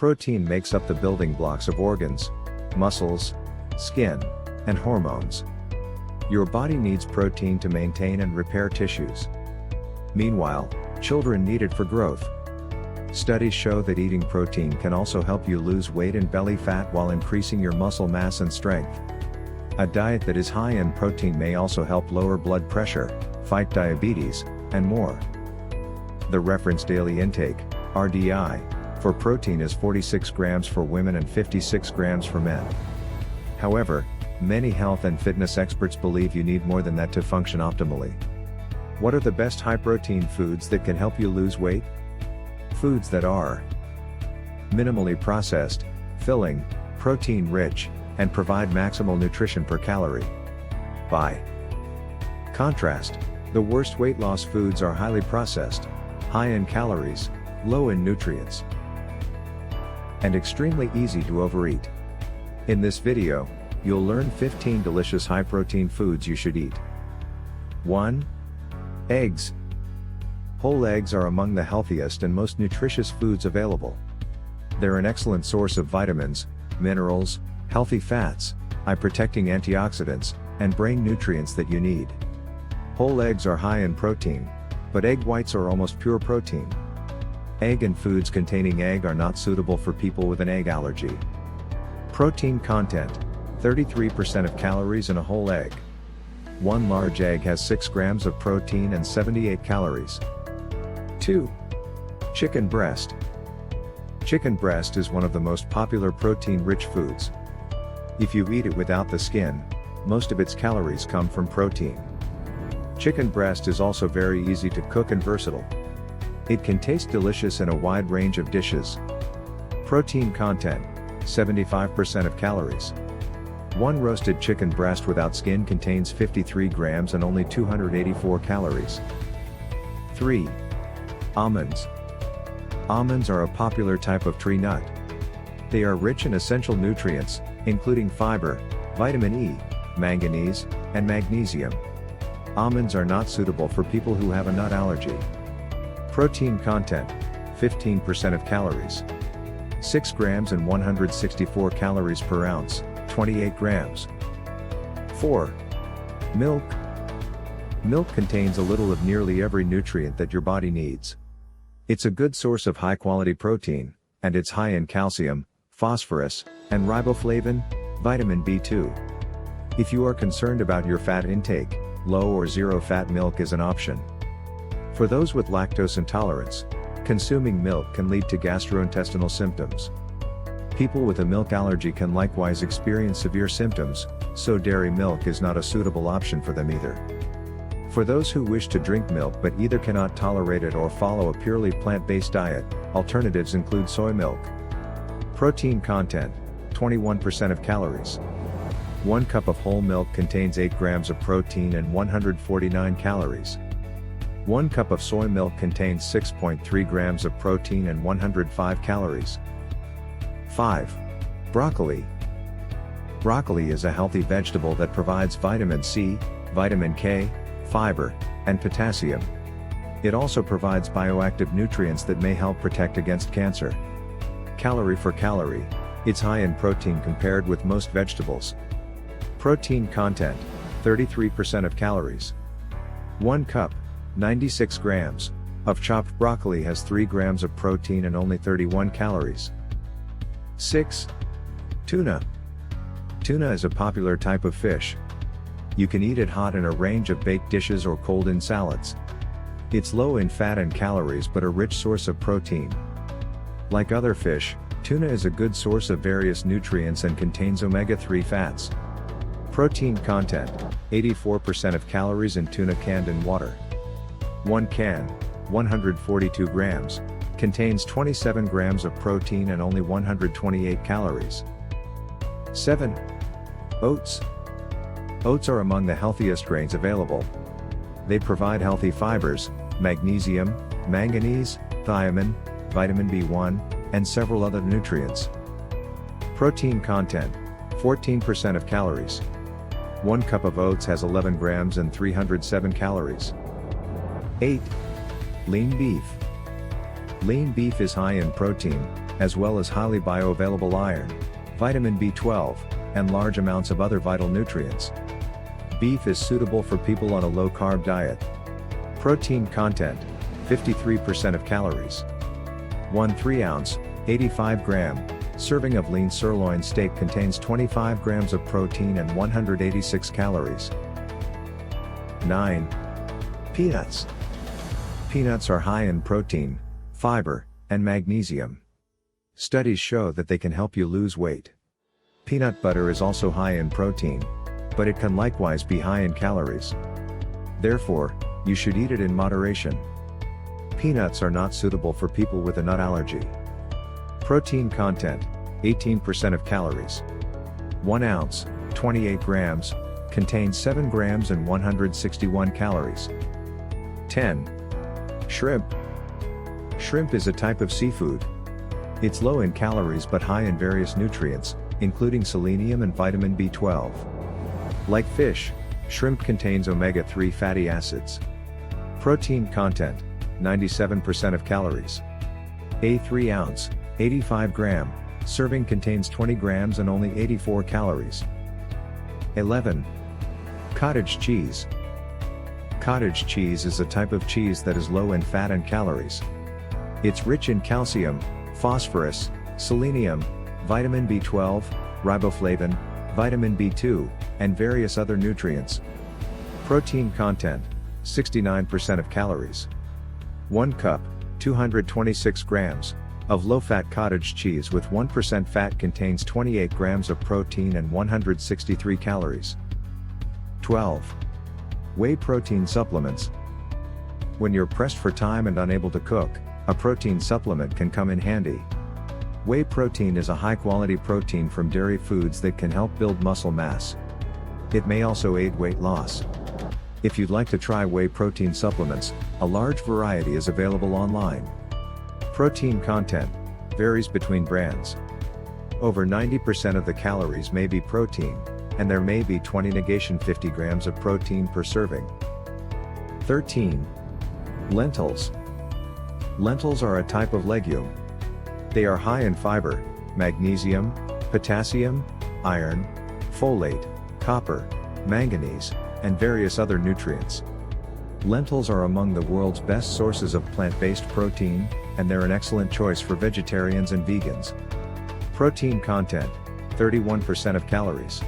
Protein makes up the building blocks of organs, muscles, skin, and hormones. Your body needs protein to maintain and repair tissues. Meanwhile, children need it for growth. Studies show that eating protein can also help you lose weight and belly fat while increasing your muscle mass and strength. A diet that is high in protein may also help lower blood pressure, fight diabetes, and more. The reference daily intake, RDI, for protein is 46 grams for women and 56 grams for men. However, many health and fitness experts believe you need more than that to function optimally. What are the best high-protein foods that can help you lose weight? Foods that are minimally processed, filling, protein-rich, and provide maximal nutrition per calorie. By contrast, the worst weight loss foods are highly processed, high in calories, low in nutrients, and extremely easy to overeat. In this video, you'll learn 15 delicious high-protein foods you should eat. 1. Eggs. Whole eggs are among the healthiest and most nutritious foods available. They're an excellent source of vitamins, minerals, healthy fats, eye-protecting antioxidants, and brain nutrients that you need. Whole eggs are high in protein, but egg whites are almost pure protein. Egg and foods containing egg are not suitable for people with an egg allergy. Protein content: 33% of calories in a whole egg. One large egg has 6 grams of protein and 78 calories. 2. Chicken breast. Chicken breast is one of the most popular protein-rich foods. If you eat it without the skin, most of its calories come from protein. Chicken breast is also very easy to cook and versatile. It can taste delicious in a wide range of dishes. Protein content: 75% of calories. One roasted chicken breast without skin contains 53 grams and only 284 calories. 3. Almonds. Almonds are a popular type of tree nut. They are rich in essential nutrients, including fiber, vitamin E, manganese, and magnesium. Almonds are not suitable for people who have a nut allergy. Protein content: 15% of calories. 6 grams and 164 calories per ounce, 28 grams. 4. Milk. Milk contains a little of nearly every nutrient that your body needs. It's a good source of high-quality protein, and it's high in calcium, phosphorus, and riboflavin, vitamin B2. If you are concerned about your fat intake, low or zero-fat milk is an option. For those with lactose intolerance, consuming milk can lead to gastrointestinal symptoms. People with a milk allergy can likewise experience severe symptoms, so dairy milk is not a suitable option for them either. For those who wish to drink milk but either cannot tolerate it or follow a purely plant-based diet, alternatives include soy milk. Protein content: 21% of calories. 1 cup of whole milk contains 8 grams of protein and 149 calories. 1 cup of soy milk contains 6.3 grams of protein and 105 calories. 5. Broccoli. Broccoli is a healthy vegetable that provides vitamin C, vitamin K, fiber, and potassium. It also provides bioactive nutrients that may help protect against cancer. Calorie for calorie, it's high in protein compared with most vegetables. Protein content: 33% of calories. 1 cup, 96 grams, of chopped broccoli has 3 grams of protein and only 31 calories. 6. Tuna. Tuna is a popular type of fish. You can eat it hot in a range of baked dishes or cold in salads. It's low in fat and calories but a rich source of protein. Like other fish, tuna is a good source of various nutrients and contains omega-3 fats. Protein content: 84% of calories in tuna canned in water. 1 can, 142 grams, contains 27 grams of protein and only 128 calories. 7. Oats. Oats are among the healthiest grains available. They provide healthy fibers, magnesium, manganese, thiamine, vitamin B1, and several other nutrients. Protein content: 14% of calories. 1 cup of oats has 11 grams and 307 calories. 8. Lean beef. Lean beef is high in protein, as well as highly bioavailable iron, vitamin B12, and large amounts of other vital nutrients. Beef is suitable for people on a low-carb diet. Protein content, 53% of calories. 1 3-ounce, 85-gram, serving of lean sirloin steak contains 25 grams of protein and 186 calories. 9. Peanuts. Peanuts are high in protein, fiber, and magnesium. Studies show that they can help you lose weight. Peanut butter is also high in protein, but it can likewise be high in calories. Therefore, you should eat it in moderation. Peanuts are not suitable for people with a nut allergy. Protein content, 18% of calories. 1 ounce, 28 grams, contains 7 grams and 161 calories. 10. Shrimp. Shrimp is a type of seafood. It's low in calories but high in various nutrients, including selenium and vitamin B12. Like fish, shrimp contains omega-3 fatty acids. Protein content, 97% of calories. A 3-ounce, 85-gram, serving contains 20 grams and only 84 calories. 11. Cottage cheese. Cottage cheese is a type of cheese that is low in fat and calories. It's rich in calcium, phosphorus, selenium, vitamin B12, riboflavin, vitamin B2, and various other nutrients. Protein content, 69% of calories. 1 cup, 226 grams, of low-fat cottage cheese with 1% fat contains 28 grams of protein and 163 calories. 12. Whey protein supplements. When you're pressed for time and unable to cook, a protein supplement can come in handy. Whey protein is a high-quality protein from dairy foods that can help build muscle mass. It may also aid weight loss. If you'd like to try whey protein supplements, a large variety is available online. Protein content varies between brands. Over 90% of the calories may be protein, and there may be 50 grams of protein per serving. 13. Lentils. Lentils are a type of legume. They are high in fiber, magnesium, potassium, iron, folate, copper, manganese, and various other nutrients. Lentils are among the world's best sources of plant-based protein, and they're an excellent choice for vegetarians and vegans. Protein content, 31% of calories.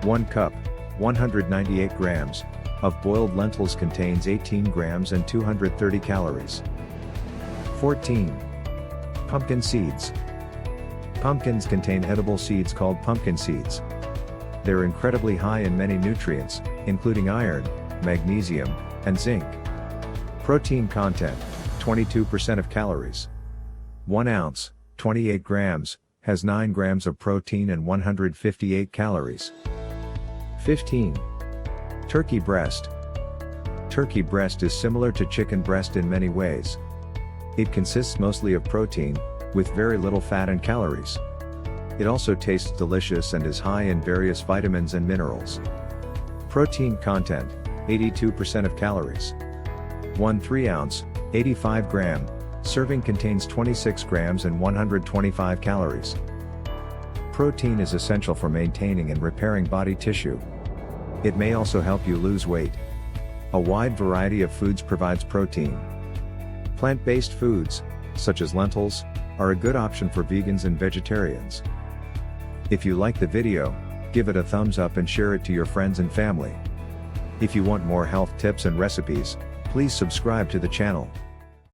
1 cup, 198 grams, of boiled lentils contains 18 grams and 230 calories. 14. Pumpkin seeds. Pumpkins contain edible seeds called pumpkin seeds. They're incredibly high in many nutrients, including iron, magnesium, and zinc. Protein content, 22% of calories. 1 ounce, 28 grams, has 9 grams of protein and 158 calories. 15. Turkey breast. Turkey breast is similar to chicken breast in many ways. It consists mostly of protein, with very little fat and calories. It also tastes delicious and is high in various vitamins and minerals. Protein content, 82% of calories. 1 3-ounce, 85-gram, serving contains 26 grams and 125 calories. Protein is essential for maintaining and repairing body tissue. It may also help you lose weight. A wide variety of foods provides protein. Plant-based foods, such as lentils, are a good option for vegans and vegetarians. If you like the video, give it a thumbs up and share it to your friends and family. If you want more health tips and recipes, please subscribe to the channel.